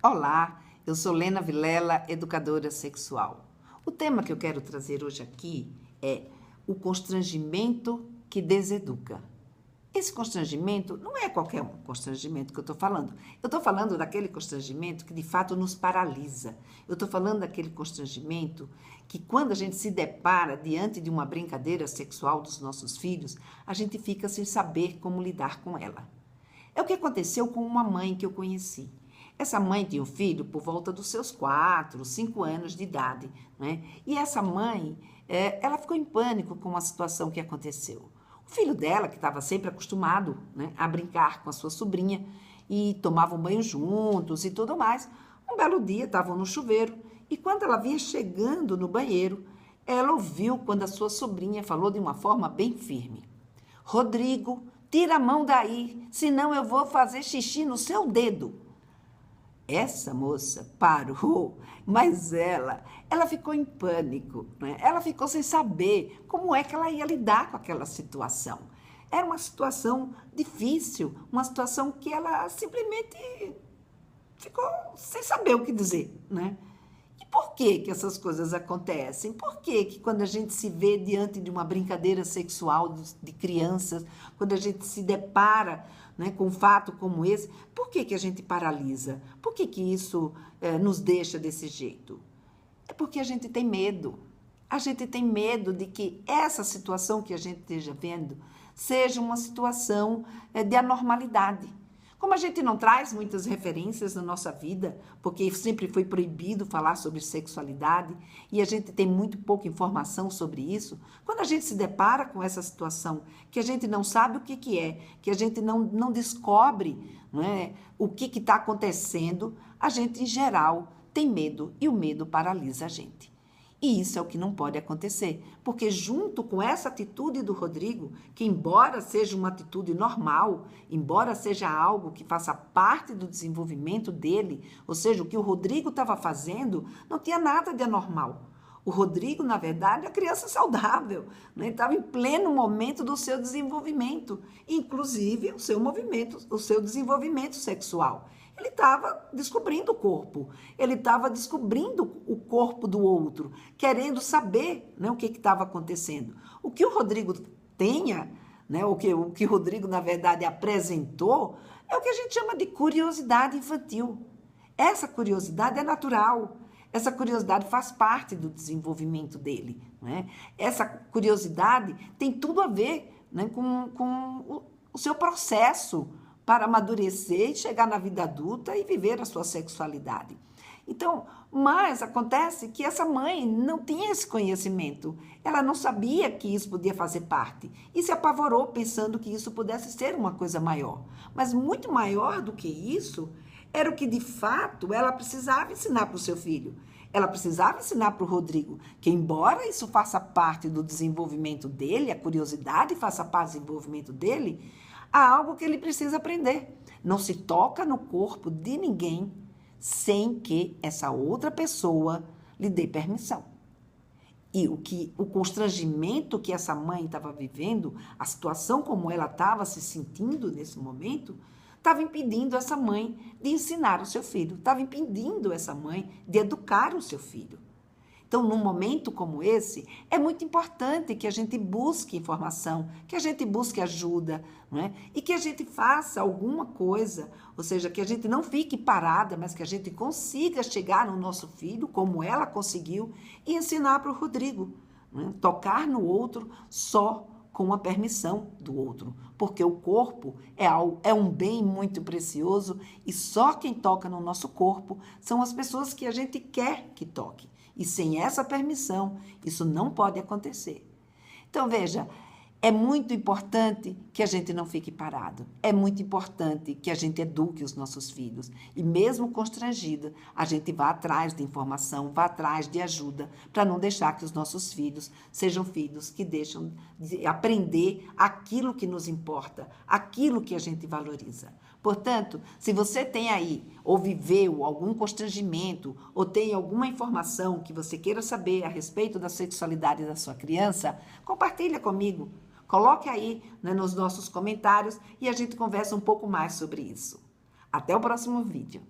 Olá, eu sou Lena Vilela, educadora sexual. O tema que eu quero trazer hoje aqui é o constrangimento que deseduca. Esse constrangimento não é qualquer um constrangimento que eu estou falando. Eu estou falando daquele constrangimento que de fato nos paralisa. Eu estou falando daquele constrangimento que quando a gente se depara diante de uma brincadeira sexual dos nossos filhos, a gente fica sem saber como lidar com ela. É o que aconteceu com uma mãe que eu conheci. Essa mãe tinha um filho por volta dos seus 4, 5 anos de idade, né? E essa mãe, ela ficou em pânico com a situação que aconteceu. O filho dela, que estava sempre acostumado, né, a brincar com a sua sobrinha e tomavam banho juntos e tudo mais, um belo dia estavam no chuveiro e quando ela vinha chegando no banheiro, ela ouviu quando a sua sobrinha falou de uma forma bem firme: Rodrigo, tira a mão daí, senão eu vou fazer xixi no seu dedo. Essa moça parou, mas ela ficou em pânico, né? Ela ficou sem saber como é que ela ia lidar com aquela situação. Era uma situação difícil, uma situação que ela simplesmente ficou sem saber o que dizer, né? E por que que essas coisas acontecem? Por que que quando a gente se vê diante de uma brincadeira sexual de crianças, quando a gente se depara, né, com um fato como esse, por que que a gente paralisa? Por que que isso nos deixa desse jeito? É porque a gente tem medo. A gente tem medo de que essa situação que a gente esteja vendo seja uma situação de anormalidade. Como a gente não traz muitas referências na nossa vida, porque sempre foi proibido falar sobre sexualidade e a gente tem muito pouca informação sobre isso, quando a gente se depara com essa situação, que a gente não sabe o que que é, que a gente não descobre, não é, o que está acontecendo, a gente, em geral, tem medo e o medo paralisa a gente. E isso é o que não pode acontecer, porque junto com essa atitude do Rodrigo, que embora seja uma atitude normal, embora seja algo que faça parte do desenvolvimento dele, ou seja, o que o Rodrigo estava fazendo não tinha nada de anormal. O Rodrigo, na verdade, é uma criança saudável, né? Ele estava em pleno momento do seu desenvolvimento, inclusive o seu desenvolvimento sexual. Ele estava descobrindo o corpo, ele estava descobrindo o corpo do outro, querendo saber, né, o que estava acontecendo. O que o Rodrigo tenha, né, o que o Rodrigo, na verdade, apresentou, é o que a gente chama de curiosidade infantil. Essa curiosidade é natural, essa curiosidade faz parte do desenvolvimento dele, né? Essa curiosidade tem tudo a ver, né, com o seu processo para amadurecer e chegar na vida adulta e viver a sua sexualidade. Então, mas acontece que essa mãe não tinha esse conhecimento, ela não sabia que isso podia fazer parte e se apavorou pensando que isso pudesse ser uma coisa maior. Mas muito maior do que isso era o que de fato ela precisava ensinar para o seu filho. Ela precisava ensinar para o Rodrigo que, embora isso faça parte do desenvolvimento dele, a curiosidade faça parte do desenvolvimento dele, há algo que ele precisa aprender. Não se toca no corpo de ninguém sem que essa outra pessoa lhe dê permissão. E o constrangimento que essa mãe estava vivendo, a situação como ela estava se sentindo nesse momento, estava impedindo essa mãe de ensinar o seu filho, estava impedindo essa mãe de educar o seu filho. Então, num momento como esse, é muito importante que a gente busque informação, que a gente busque ajuda, não é? E que a gente faça alguma coisa, ou seja, que a gente não fique parada, mas que a gente consiga chegar no nosso filho, como ela conseguiu, e ensinar para o Rodrigo, não é? Tocar no outro só com a permissão do outro, porque o corpo é um bem muito precioso e só quem toca no nosso corpo são as pessoas que a gente quer que toque. E sem essa permissão, isso não pode acontecer. Então, veja, é muito importante que a gente não fique parado. É muito importante que a gente eduque os nossos filhos. E mesmo constrangido, a gente vá atrás de informação, vá atrás de ajuda, para não deixar que os nossos filhos sejam filhos que deixam de aprender aquilo que nos importa, aquilo que a gente valoriza. Portanto, se você tem aí, ou viveu algum constrangimento, ou tem alguma informação que você queira saber a respeito da sexualidade da sua criança, compartilha comigo. Coloque aí, né, nos nossos comentários e a gente conversa um pouco mais sobre isso. Até o próximo vídeo.